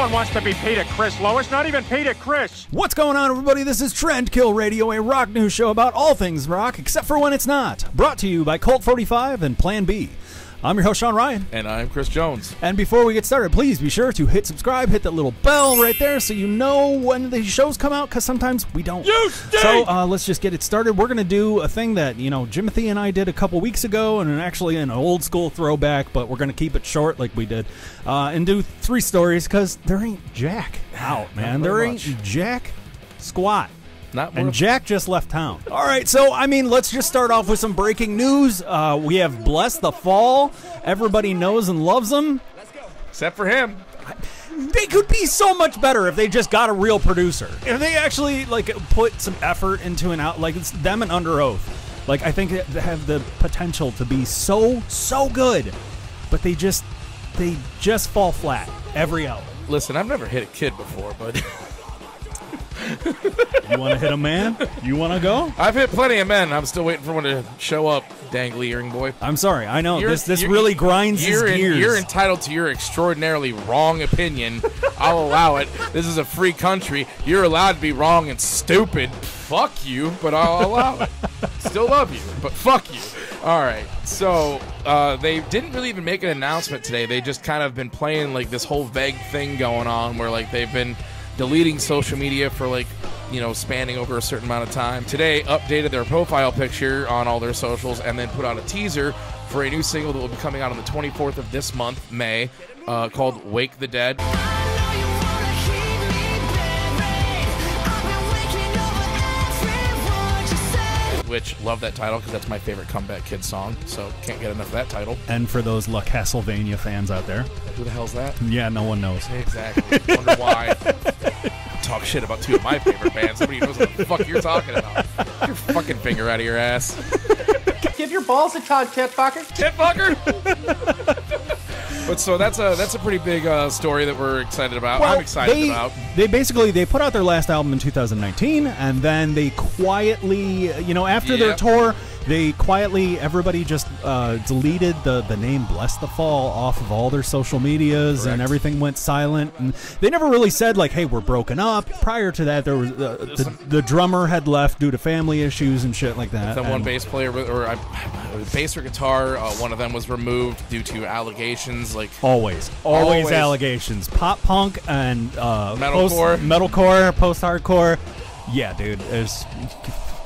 one wants to be Peter Chris, Lois. Not even Peter Chris. What's going on, everybody? This is Trendkill Radio, a rock news show about all things rock, except for when it's not. Brought to you by Colt 45 and Plan B. I'm your host, Sean Ryan. And I'm Chris Jones. And before we get started, please be sure to hit subscribe, hit that little bell right there so you know when the shows come out, because sometimes we don't. You stink! So let's just get it started. We're going to do a thing that, Jimothy and I did a couple weeks ago, and actually an old school throwback, but we're going to keep it short like we did, and do 3 stories, because there ain't jack out, man. There ain't jack squat. And Jack just left town. All right, so, let's just start off with some breaking news. We have Blessthefall. Everybody knows and loves them. Except for him. They could be so much better if they just got a real producer. If they actually, put some effort into it's them and Under Oath. I think they have the potential to be so good. But they just fall flat every album. Listen, I've never hit a kid before, but... You want to hit a man? You want to go? I've hit plenty of men. I'm still waiting for one to show up, dangly earring boy. I'm sorry. I know. This really grinds his gears. You're entitled to your extraordinarily wrong opinion. I'll allow it. This is a free country. You're allowed to be wrong and stupid. Fuck you, but I'll allow it. Still love you, but fuck you. All right. So they didn't really even make an announcement today. They just kind of been playing this whole vague thing going on where they've been deleting social media for spanning over a certain amount of time. Today, updated their profile picture on all their socials and then put out a teaser for a new single that will be coming out on the 24th of this month, May, called Wake the Dead. Which, love that title because that's my favorite Comeback Kids song, so can't get enough of that title. And for those La Castlevania fans out there. Who the hell's that? Yeah, no one knows. Exactly. Wonder why. Talk shit about 2 of my favorite bands. Nobody knows what the fuck you're talking about. Get your fucking finger out of your ass. Give your balls a Todd, tit fucker. Tit fucker? But so that's a pretty big story that we're excited about. Well, I'm excited about. They put out their last album in 2019, and then they quietly, after their tour, everybody just deleted the name Blessthefall off of all their social medias. Correct. And everything went silent. And they never really said, hey, we're broken up. Prior to that, there was the drummer had left due to family issues and shit like that. One bass player, or bass or guitar, one of them was removed due to allegations. Always allegations. Pop punk and metalcore, post-hardcore. Yeah, dude.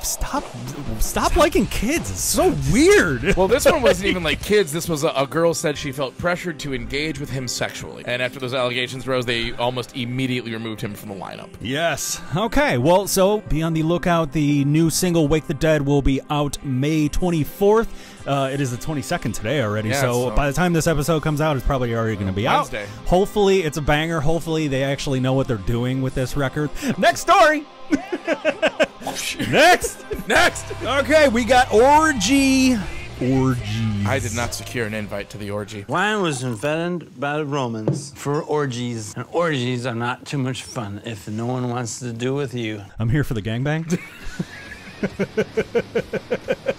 Stop liking kids. It's so weird. Well, this one wasn't even like kids. This was a girl said she felt pressured to engage with him sexually. And after those allegations rose, they almost immediately removed him from the lineup. Yes. Okay, well, so be on the lookout. The new single, Wake the Dead, will be out May 24th. It is the 22nd today already, yeah, so by the time this episode comes out, it's probably already going to be Wednesday. Out. Hopefully, it's a banger. Hopefully, they actually know what they're doing with this record. Next story! Next! Okay, we got Orgy. Orgies. I did not secure an invite to the orgy. Wine was invented by the Romans for orgies, and orgies are not too much fun if no one wants to do with you. I'm here for the gangbang.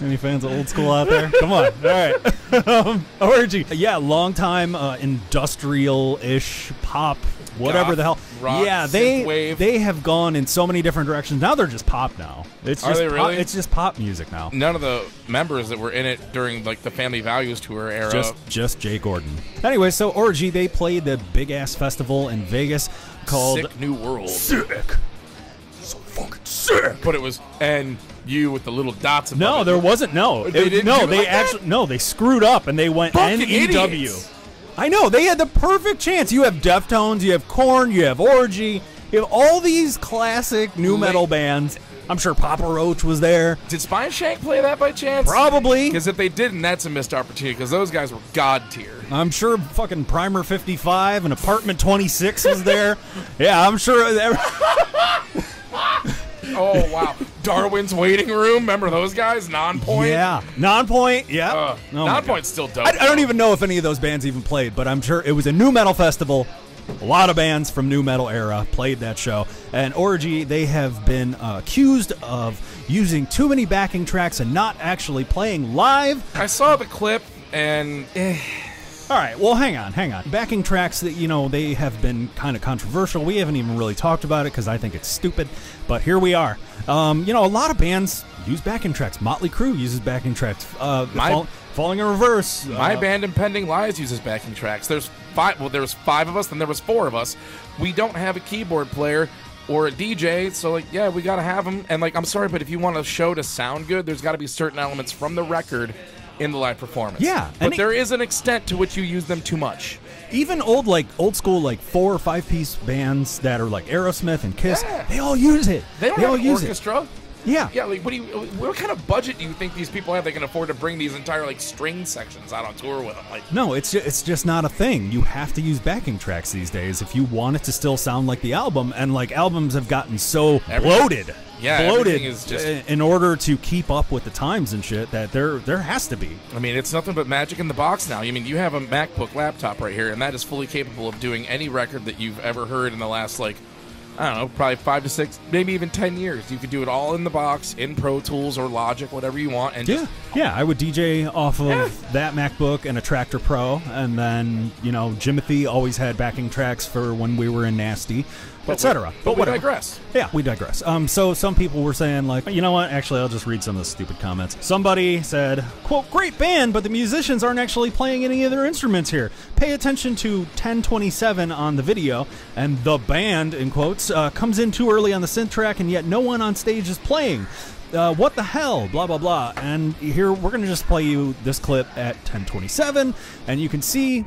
Any fans of old school out there? Come on. All right. Orgy. Yeah, long time industrial-ish pop, whatever Goth, the hell. Rock, yeah, they have gone in so many different directions. Now they're just pop now. Are they really? It's just pop music now. None of the members that were in it during the Family Values tour era. Just Jay Gordon. Anyway, so Orgy, they played the big-ass festival in Vegas called Sick New World. Sick. So fucking sick. But it was you with the little dots above No, it. there wasn't. No, they screwed up and they went Fucking NEW. idiots. I know, they had the perfect chance. You have Deftones, you have Korn, you have Orgy, you have all these classic new metal bands. I'm sure Papa Roach was there. Did Spineshank play that by chance? Probably. Because if they didn't, that's a missed opportunity, because those guys were god tier. I'm sure fucking Primer 55 and Apartment 26 was there. Yeah, I'm sure. Oh, wow. Darwin's Waiting Room. Remember those guys? Non-Point? Yeah. Non-Point, yeah. Non-Point's still dope. I don't even know if any of those bands even played, but I'm sure it was a new metal festival. A lot of bands from new metal era played that show. And Orgy, they have been accused of using too many backing tracks and not actually playing live. I saw the clip, and... All right, well, hang on. Backing tracks that, you know, they have been kind of controversial. We haven't even really talked about it because I think it's stupid, but here we are. You know, a lot of bands use backing tracks. Motley Crue uses backing tracks. Falling in Reverse. My band, Impending Lies, uses backing tracks. There's 5. Well, there was 5 of us, then there was 4 of us. We don't have a keyboard player or a DJ, so, like, yeah, we got to have them. And, like, I'm sorry, but if you want a show to sound good, there's got to be certain elements from the record in the live performance. Yeah. But there is an extent to which you use them too much. Even old school, like 4 or 5 piece bands that are like Aerosmith and Kiss, they all use it. They don't have an orchestra. Yeah. Yeah, like, what kind of budget do you think these people have they can afford to bring these entire, like, string sections out on tour with them? Like, no, it's just not a thing. You have to use backing tracks these days if you want it to still sound like the album, and, like, albums have gotten so bloated. Yeah, bloated is just in order to keep up with the times and shit that there has to be. I mean, it's nothing but magic in the box now. I mean, you have a MacBook laptop right here, and that is fully capable of doing any record that you've ever heard in the last, like, I don't know, probably 5 to 6, maybe even 10 years. You could do it all in the box, in Pro Tools or Logic, whatever you want. And yeah, I would DJ off of that MacBook and a Tractor Pro, and then, you know, Jimothy always had backing tracks for when we were in Nasty, etc. But we digress. Yeah, we digress. So some people were saying, like, you know what? Actually, I'll just read some of the stupid comments. Somebody said, quote, "Great band, but the musicians aren't actually playing any of their instruments here. Pay attention to 1027 on the video, and the band, in quotes, comes in too early on the synth track, and yet no one on stage is playing. What the hell? Blah, blah, blah." And here, we're going to just play you this clip at 1027, and you can see...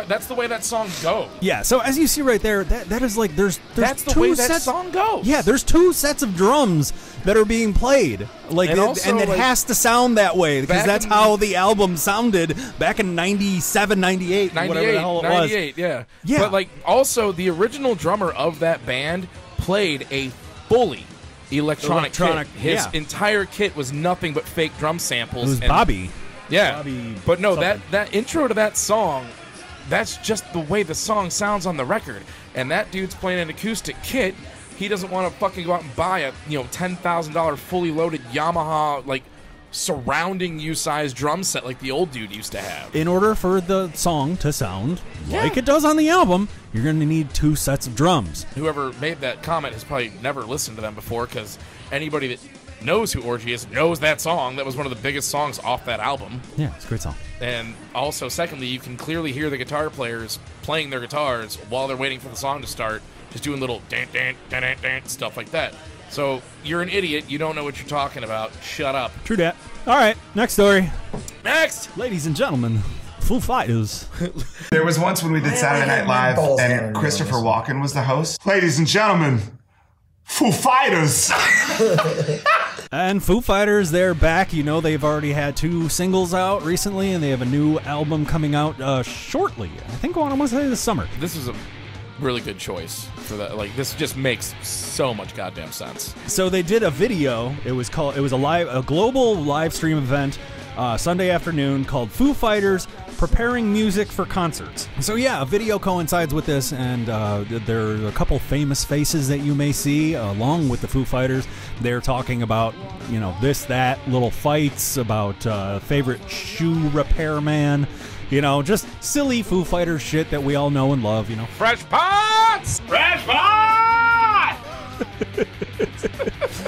That's the way that song goes. Yeah, so as you see right there, that is like there's that's the two way sets, that song goes. Yeah, there's 2 sets of drums that are being played, like, and it like, has to sound that way because that's how the album sounded back in 97, 98, whatever the hell it 98, was. Yeah. But, like, also the original drummer of that band played a fully electronic kit. His entire kit was nothing but fake drum samples. It was Bobby. Yeah, Bobby but no, something. that intro to that song, that's just the way the song sounds on the record. And that dude's playing an acoustic kit. He doesn't want to fucking go out and buy a $10,000 fully loaded Yamaha, like, surrounding you size drum set like the old dude used to have. In order for the song to sound like it does on the album, you're going to need 2 sets of drums. Whoever made that comment has probably never listened to them before, because anybody that knows who Orgy is knows that song. That was one of the biggest songs off that album. Yeah, it's a great song. And also, secondly, you can clearly hear the guitar players playing their guitars while they're waiting for the song to start, just doing little dan stuff like that. So you're an idiot. You don't know what you're talking about. Shut up. True dat. All right, next story. Next! Ladies and gentlemen, Foo Fighters. There was once when we did Saturday Night Live and Christopher Walken was the host. Ladies and gentlemen, Foo Fighters! And Foo Fighters, they're back. You know, they've already had 2 singles out recently, and they have a new album coming out shortly. I think I want to say this summer. This is a really good choice for that. Like, this just makes so much goddamn sense. So they did a video. It was a global live stream event Sunday afternoon called Foo Fighters Preparing Music for Concerts. So yeah, a video coincides with this, and there are a couple famous faces that you may see along with the Foo Fighters. They're talking about, you know, this, that, little fights about favorite shoe repairman. You know, just silly Foo Fighters shit that we all know and love, you know. Fresh pots! Fresh pot!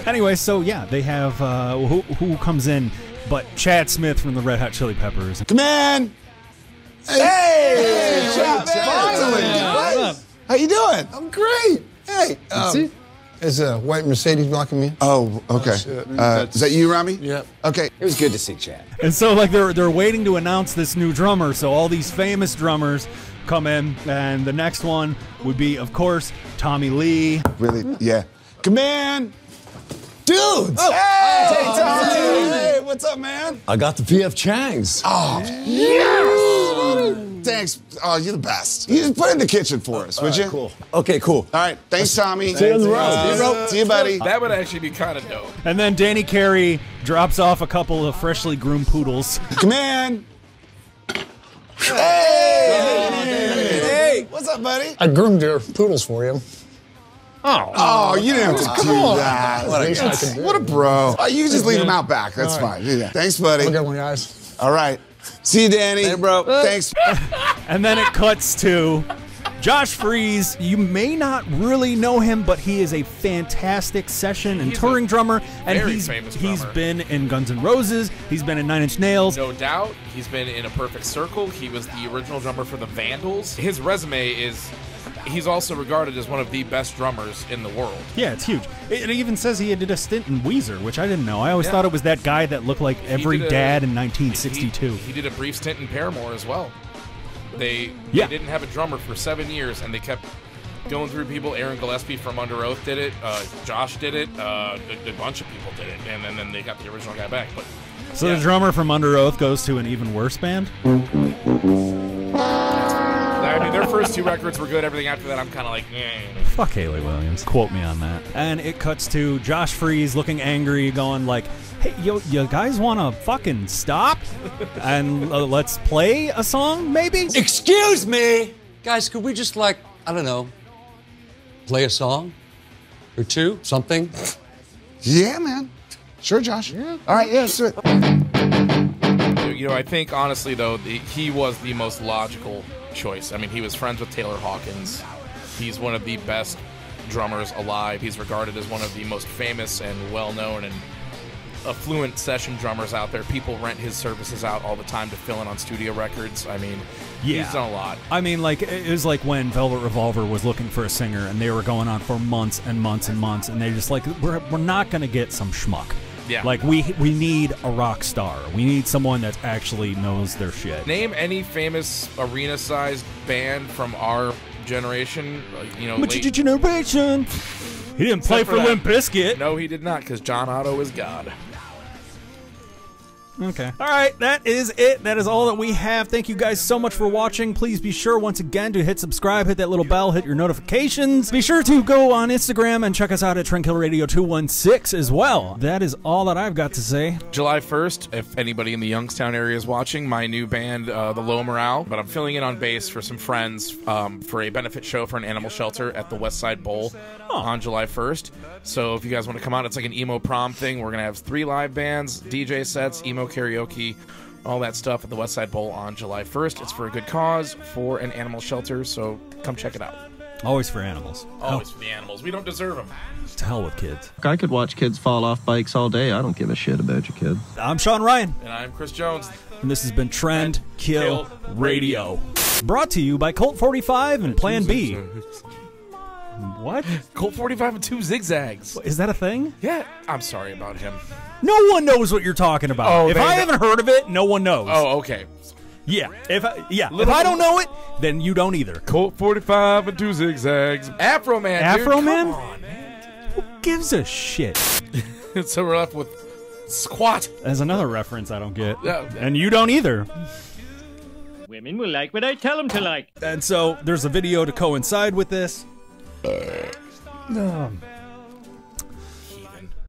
Anyway, so yeah, they have who comes in but Chad Smith from the Red Hot Chili Peppers. Come on! Hey, Chad, finally! What? How you doing? I'm great. Hey, See? There's a white Mercedes blocking me. Oh, okay. Is that you, Rami? Yep. Okay. It was good to see Chad. And so, like, they're waiting to announce this new drummer. So all these famous drummers come in, and the next one would be, of course, Tommy Lee. Really? Yeah. Come on! Dudes! Oh. Hey, Tommy! Hey, what's up, man? I got the PF Changs. Oh, yes! thanks. Oh, you're the best. You just put it in the kitchen for us, would you? Cool. Okay, cool. All right. Thanks, Tommy. See you on the road. See you, buddy. That would actually be kind of dope. And then Danny Carey drops off a couple of freshly groomed poodles. Come in. Hey, what's up, buddy? I groomed your poodles for you. Oh, you didn't have to do that. Least I can do. What a bro. Oh, you can just leave him out back. That's fine. Do that. Thanks, buddy. Have a good one, guys. All right. See you, Danny. Hey, bro. Thanks. And then it cuts to Josh Freese. You may not really know him, but he is a fantastic session and touring drummer. And very he's famous he's drummer. been in Guns N' Roses. He's been in Nine Inch Nails. No doubt. He's been in A Perfect Circle. He was the original drummer for the Vandals. His resume is... He's also regarded as one of the best drummers in the world. Yeah, it's huge. It even says he did a stint in Weezer, which I didn't know. I always thought it was that guy that looked like every dad in 1962. He did a brief stint in Paramore as well. They didn't have a drummer for 7 years, and they kept going through people. Aaron Gillespie from Under Oath did it. Josh did it. A bunch of people did it, and then they got the original guy back. But So the drummer from Under Oath goes to an even worse band? I mean, their first 2 records were good. Everything after that, I'm kind of like, eh. Fuck Haley Williams. Quote me on that. And it cuts to Josh Freese looking angry, going like, hey, you guys want to fucking stop? And let's play a song, maybe? Excuse me! Guys, could we just, like, I don't know, play a song? Or two? Something? Yeah, man. Sure, Josh. Yeah. All right, yeah, let's do it. You know, I think, honestly, though, he was the most logical choice. I mean, he was friends with Taylor Hawkins. He's one of the best drummers alive. He's regarded as one of the most famous and well-known and affluent session drummers out there. People rent his services out all the time to fill in on studio records. I mean, he's done a lot. I mean, like, it was like when Velvet Revolver was looking for a singer, and they were going on for months and months and months, and they just like, we're not going to get some schmuck. Yeah. Like, we need a rock star. We need someone that actually knows their shit. Name any famous arena-sized band from our generation. You know, generation. He didn't play for Limp Bizkit. No, he did not, because John Otto is God. Okay. All right, that is it. That is all that we have. Thank you guys so much for watching. Please be sure, once again, to hit subscribe, hit that little bell, hit your notifications. Be sure to go on Instagram and check us out at Tranquil Radio 216 as well. That is all that I've got to say. July 1st, if anybody in the Youngstown area is watching, my new band, The Low Morale, but I'm filling in on bass for some friends for a benefit show for an animal shelter at the West Side Bowl on July 1st. So if you guys want to come out, it's like an emo prom thing. We're going to have 3 live bands, DJ sets, emo karaoke, all that stuff at the West Side Bowl on July 1st. It's for a good cause, for an animal shelter, so come check it out. Always for animals. Always for the animals. We don't deserve them. To hell with kids. I could watch kids fall off bikes all day. I don't give a shit about your kid. I'm Sean Ryan. And I'm Chris Jones. And this has been Trend Kill Radio. Brought to you by Colt 45 and Plan B. What? Colt 45 and 2 zigzags. Is that a thing? Yeah. I'm sorry about him. No one knows what you're talking about. Oh, if I haven't heard of it, no one knows. Oh, okay. Yeah. If I don't know it, then you don't either. Colt 45 and 2 zigzags. Afro Man. Afro dude, Man? Come on, man. Who gives a shit? So we're left with Squat. There's another reference I don't get. Yeah. And you don't either. Women will like what I tell them to like. And so there's a video to coincide with this.